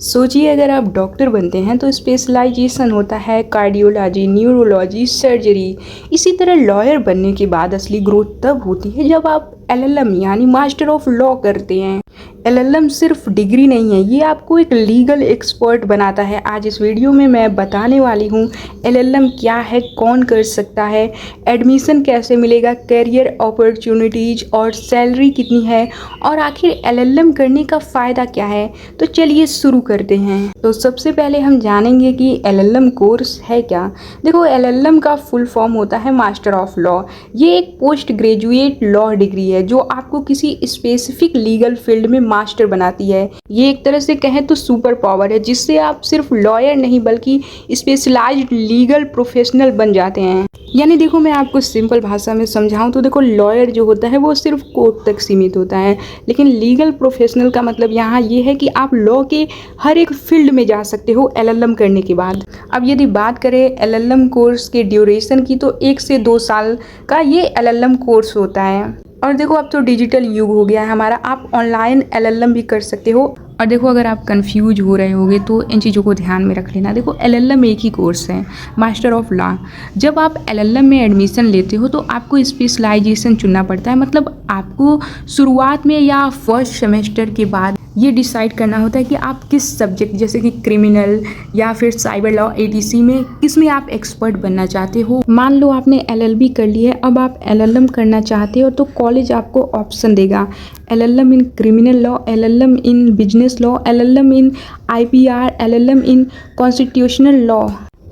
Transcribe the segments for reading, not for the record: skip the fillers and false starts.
सोचिए अगर आप डॉक्टर बनते हैं तो स्पेशलाइजेशन होता है कार्डियोलॉजी, न्यूरोलॉजी, सर्जरी। इसी तरह लॉयर बनने के बाद असली ग्रोथ तब होती है जब आप एलएलएम यानी मास्टर ऑफ लॉ करते हैं। एलएलएम सिर्फ डिग्री नहीं है, ये आपको एक लीगल एक्सपर्ट बनाता है। आज इस वीडियो में मैं बताने वाली हूँ एलएलएम क्या है, कौन कर सकता है, एडमिशन कैसे मिलेगा, करियर अपॉर्चुनिटीज और सैलरी कितनी है और आखिर एलएलएम करने का फ़ायदा क्या है। तो चलिए शुरू करते हैं। तो सबसे पहले हम जानेंगे कि एलएलएम कोर्स है क्या। देखो, एलएलएम का फुल फॉर्म होता है मास्टर ऑफ लॉ। ये एक पोस्ट ग्रेजुएट लॉ डिग्री है जो आपको किसी स्पेसिफिक लीगल फील्ड में मास्टर बनाती है। ये एक तरह से कहें तो सुपर पावर है जिससे आप सिर्फ लॉयर नहीं बल्कि स्पेशलाइज्ड लीगल प्रोफेशनल बन जाते हैं। यानी देखो, मैं आपको सिंपल भाषा में समझाऊं तो देखो, लॉयर जो होता है वो सिर्फ कोर्ट तक सीमित होता है, लेकिन लीगल प्रोफेशनल का मतलब यहाँ ये है कि आप लॉ के हर एक फील्ड में जा सकते हो एलएलएम करने के बाद। अब यदि बात करें एलएलएम कोर्स के ड्यूरेशन की तो 1 से 2 साल का ये एलएलएम कोर्स होता है। और देखो, अब तो डिजिटल युग हो गया है हमारा, आप ऑनलाइन एलएलएम भी कर सकते हो। और देखो, अगर आप कंफ्यूज हो रहे होगे तो इन चीज़ों को ध्यान में रख लेना। देखो, एलएलएम एक ही कोर्स है, मास्टर ऑफ लॉ। जब आप एलएलएम में एडमिशन लेते हो तो आपको स्पेशलाइजेशन चुनना पड़ता है। मतलब आपको शुरुआत में या फर्स्ट सेमेस्टर के बाद ये डिसाइड करना होता है कि आप किस सब्जेक्ट जैसे कि क्रिमिनल या फिर साइबर लॉ एटीसी में किस में आप एक्सपर्ट बनना चाहते हो। मान लो आपने एलएलबी कर ली है, अब आप एलएलएम करना चाहते हो तो कॉलेज आपको ऑप्शन देगा LLM in criminal law, LLM in business law, LLM in IPR, LLM in constitutional law.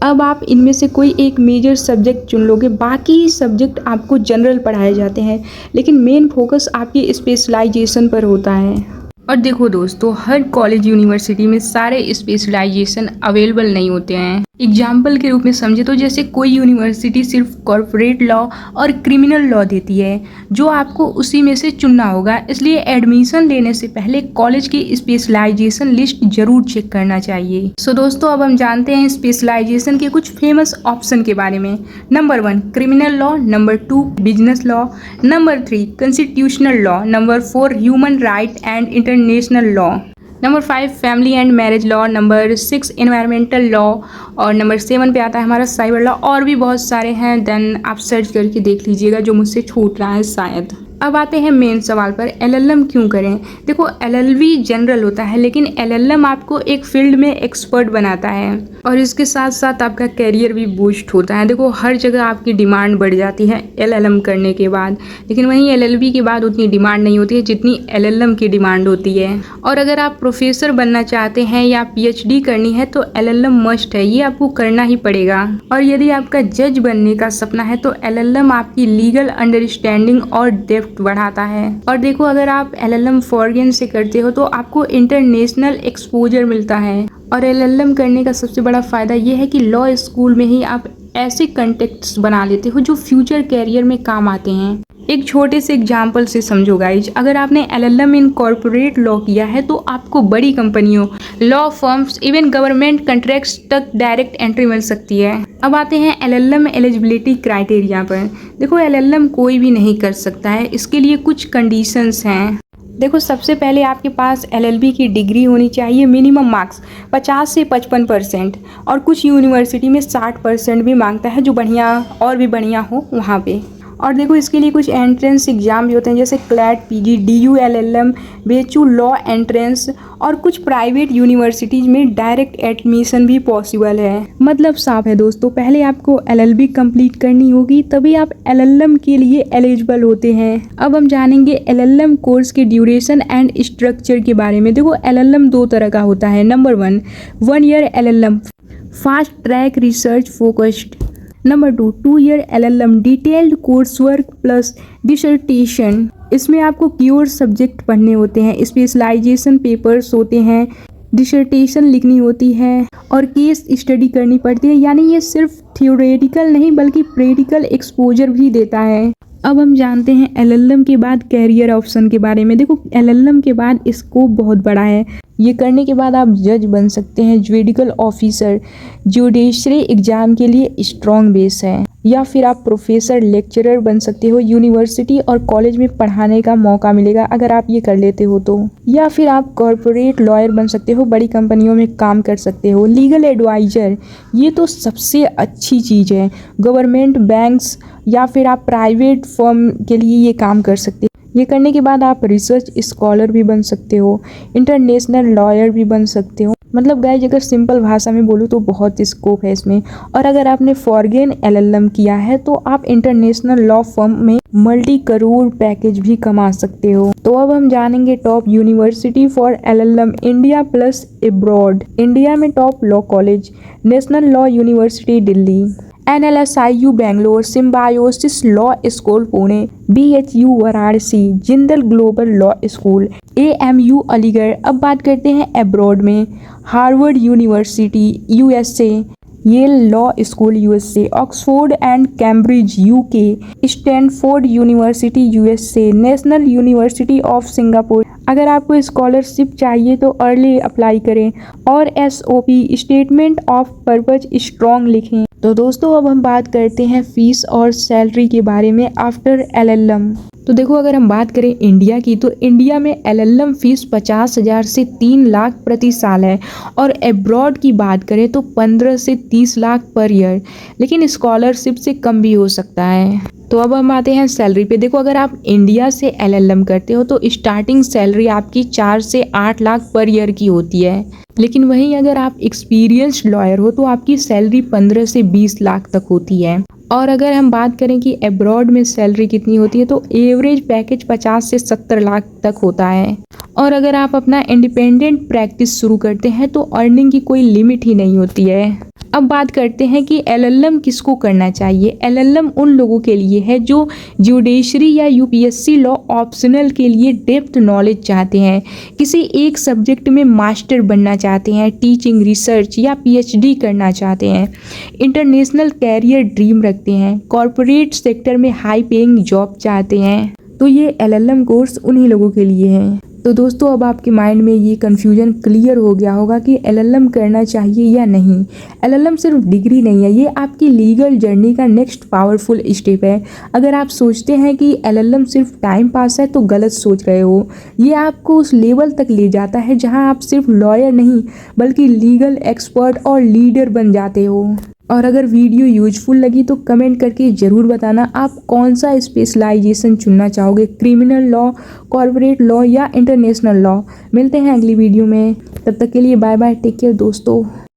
अब आप इनमें से कोई एक मेजर सब्जेक्ट चुन लोगे, बाकी सब्जेक्ट आपको जनरल पढ़ाए जाते हैं, लेकिन मेन फोकस आपकी स्पेशलाइजेशन पर होता है। और देखो दोस्तों, हर कॉलेज यूनिवर्सिटी में सारे स्पेशलाइजेशन अवेलेबल नहीं होते हैं। एग्जाम्पल के रूप में समझे तो जैसे कोई यूनिवर्सिटी सिर्फ कॉर्पोरेट लॉ और क्रिमिनल लॉ देती है, जो आपको उसी में से चुनना होगा। इसलिए एडमिशन लेने से पहले कॉलेज की स्पेशलाइजेशन लिस्ट जरूर चेक करना चाहिए। सो दोस्तों, अब हम जानते हैं स्पेशलाइजेशन के कुछ फेमस ऑप्शन के बारे में। Number 1 criminal law, number 2 business law, number 3 constitutional law, number 4 human right and international law, number 5 family and marriage law, number 6 environmental law और नंबर 7 पे आता है हमारा साइबर लॉ। और भी बहुत सारे हैं, देन आप सर्च करके देख लीजिएगा जो मुझसे छूट रहा है शायद। अब आते हैं मेन सवाल पर, एलएलएम क्यों करें। देखो, एलएलबी जनरल होता है लेकिन एलएलएम आपको एक फील्ड में एक्सपर्ट बनाता है और इसके साथ साथ आपका कैरियर भी बूस्ट होता है। देखो, हर जगह आपकी डिमांड बढ़ जाती है एलएलएम करने के बाद, लेकिन वहीं एलएलबी के बाद उतनी डिमांड नहीं होती है जितनी एलएलएम की डिमांड होती है। और अगर आप प्रोफेसर बनना चाहते हैं या पीएचडी करनी है तो एलएलएम मस्ट है, ये आपको करना ही पड़ेगा। और यदि आपका जज बनने का सपना है तो एलएलएम आपकी लीगल अंडरस्टैंडिंग और डेप्थ बढ़ाता है। और देखो, अगर आप एलएलएम फॉरेन से करते हो तो आपको इंटरनेशनल एक्सपोजर मिलता है। और एलएलएम करने का सबसे बड़ा फायदा ये है कि लॉ स्कूल में ही आप ऐसे कॉन्टेक्ट्स बना लेते हो जो फ्यूचर कैरियर में काम आते हैं। एक छोटे से एग्जाम्पल से समझो गाइज, अगर आपने एलएलएम इन कॉर्पोरेट लॉ किया है तो आपको बड़ी कंपनियों, law firms, even government contracts तक डायरेक्ट एंट्री मिल सकती है। अब आते हैं एलएलएम एलिजिबिलिटी क्राइटेरिया पर। देखो, एलएलएम कोई भी नहीं कर सकता है, इसके लिए कुछ कंडीशंस हैं। देखो, सबसे पहले आपके पास एलएलबी की डिग्री होनी चाहिए, मिनिमम मार्क्स 50 से 55%, और कुछ यूनिवर्सिटी में 60% भी मांगता है, जो बढ़िया और भी बढ़िया हो वहाँ पे। और देखो, इसके लिए कुछ एंट्रेंस एग्जाम भी होते हैं जैसे क्लैट, पीजी, डीयू, एलएलएम, बेचू लॉ एंट्रेंस, और कुछ प्राइवेट यूनिवर्सिटीज में डायरेक्ट एडमिशन भी पॉसिबल है। मतलब साफ है दोस्तों, पहले आपको एलएलबी कंप्लीट करनी होगी तभी आप एलएलएम के लिए एलिजिबल होते हैं। अब हम जानेंगे एलएलएम कोर्स के ड्यूरेशन एंड स्ट्रक्चर के बारे में। देखो, एलएलएम 2 तरह का होता है। Number 1 year LLM fast track research focused, number 2 year LLM detailed course work plus dissertation. इसमें आपको क्योर सब्जेक्ट पढ़ने होते हैं, स्पेशलाइजेशन पेपर्स होते हैं, डिसर्टेशन लिखनी होती है और केस स्टडी करनी पड़ती है। यानी ये सिर्फ थ्योरेटिकल नहीं बल्कि प्रैक्टिकल एक्सपोजर भी देता है। अब हम जानते हैं एलएलएम के बाद कैरियर ऑप्शन के बारे में। देखो, एलएलएम के बाद स्कोप बहुत बड़ा है। ये करने के बाद आप जज बन सकते हैं, जुडिशल ऑफिसर, जुडिशरी एग्जाम के लिए स्ट्रॉन्ग बेस है। या फिर आप प्रोफेसर लेक्चरर बन सकते हो, यूनिवर्सिटी और कॉलेज में पढ़ाने का मौका मिलेगा अगर आप ये कर लेते हो तो। या फिर आप कॉरपोरेट लॉयर बन सकते हो, बड़ी कंपनियों में काम कर सकते हो। लीगल एडवाइज़र, ये तो सबसे अच्छी चीज़ है। गवर्नमेंट, बैंक्स या फिर आप प्राइवेट फर्म के लिए ये काम कर सकते हो। ये करने के बाद आप रिसर्च स्कॉलर भी बन सकते हो, इंटरनेशनल लॉयर भी बन सकते हो। मतलब गाइस अगर सिंपल भाषा में बोलूँ तो बहुत स्कोप है इसमें। और अगर आपने फॉरेन LLM किया है तो आप इंटरनेशनल लॉ फर्म में मल्टी करोड़ पैकेज भी कमा सकते हो। तो अब हम जानेंगे top university for LLM India plus abroad. India में top law college, National Law University Delhi, NLSIU Bangalore, Symbiosis Law School Pune, BHU Varanasi, Jindal Global Law School, AMU Aligarh. अब बात करते हैं अब्रॉड में, Harvard University USA, Yale Law School USA, Oxford and Cambridge UK, Stanford University USA, national university of Singapore. अगर आपको scholarship चाहिए तो early apply करें और SOP statement of purpose strong लिखें। तो दोस्तों अब हम बात करते हैं फीस और सैलरी के बारे में आफ्टर LLM। तो देखो अगर हम बात करें इंडिया की तो इंडिया में LLM फीस 50,000 से 3 लाख प्रति साल है और अब्रॉड की बात करें तो 15 से 30 लाख पर ईयर, लेकिन स्कॉलरशिप से कम भी हो सकता है। तो अब हम आते हैं सैलरी पे। देखो अगर आप इंडिया से LLM करते हो तो स्टार्टिंग सैलरी आपकी 4 से 8 लाख पर ईयर की होती है, लेकिन वहीं अगर आप एक्सपीरियंस्ड लॉयर हो तो आपकी सैलरी 15 से 20 लाख तक होती है। और अगर हम बात करें कि अब्रॉड में सैलरी कितनी होती है तो एवरेज पैकेज 50 से 70 लाख तक होता है। और अगर आप अपना इंडिपेंडेंट प्रैक्टिस शुरू करते हैं तो अर्निंग की कोई लिमिट ही नहीं होती है। अब बात करते हैं कि LLM किसको करना चाहिए। LLM उन लोगों के लिए है जो जुडिशरी या UPSC लॉ ऑप्शनल के लिए डेप्थ नॉलेज चाहते हैं, किसी एक सब्जेक्ट में मास्टर बनना चाहते हैं, टीचिंग, रिसर्च या PhD करना चाहते हैं, इंटरनेशनल कैरियर ड्रीम रखते हैं, कॉरपोरेट सेक्टर में हाई पेइंग जॉब चाहते हैं। तो ये LLM कोर्स उन्हीं लोगों के लिए है। तो दोस्तों अब आपके माइंड में ये कन्फ्यूजन क्लियर हो गया होगा कि LLM करना चाहिए या नहीं। LLM सिर्फ डिग्री नहीं है, ये आपकी लीगल जर्नी का नेक्स्ट पावरफुल स्टेप है। अगर आप सोचते हैं कि LLM सिर्फ टाइम पास है तो गलत सोच रहे हो। ये आपको उस लेवल तक ले जाता है जहां आप सिर्फ लॉयर नहीं बल्कि लीगल एक्सपर्ट और लीडर बन जाते हो। और अगर वीडियो यूजफुल लगी तो कमेंट करके ज़रूर बताना आप कौन सा स्पेशलाइजेशन चुनना चाहोगे, क्रिमिनल लॉ, कॉर्पोरेट लॉ या इंटरनेशनल लॉ। मिलते हैं अगली वीडियो में, तब तक के लिए बाय बाय, टेक केयर दोस्तों।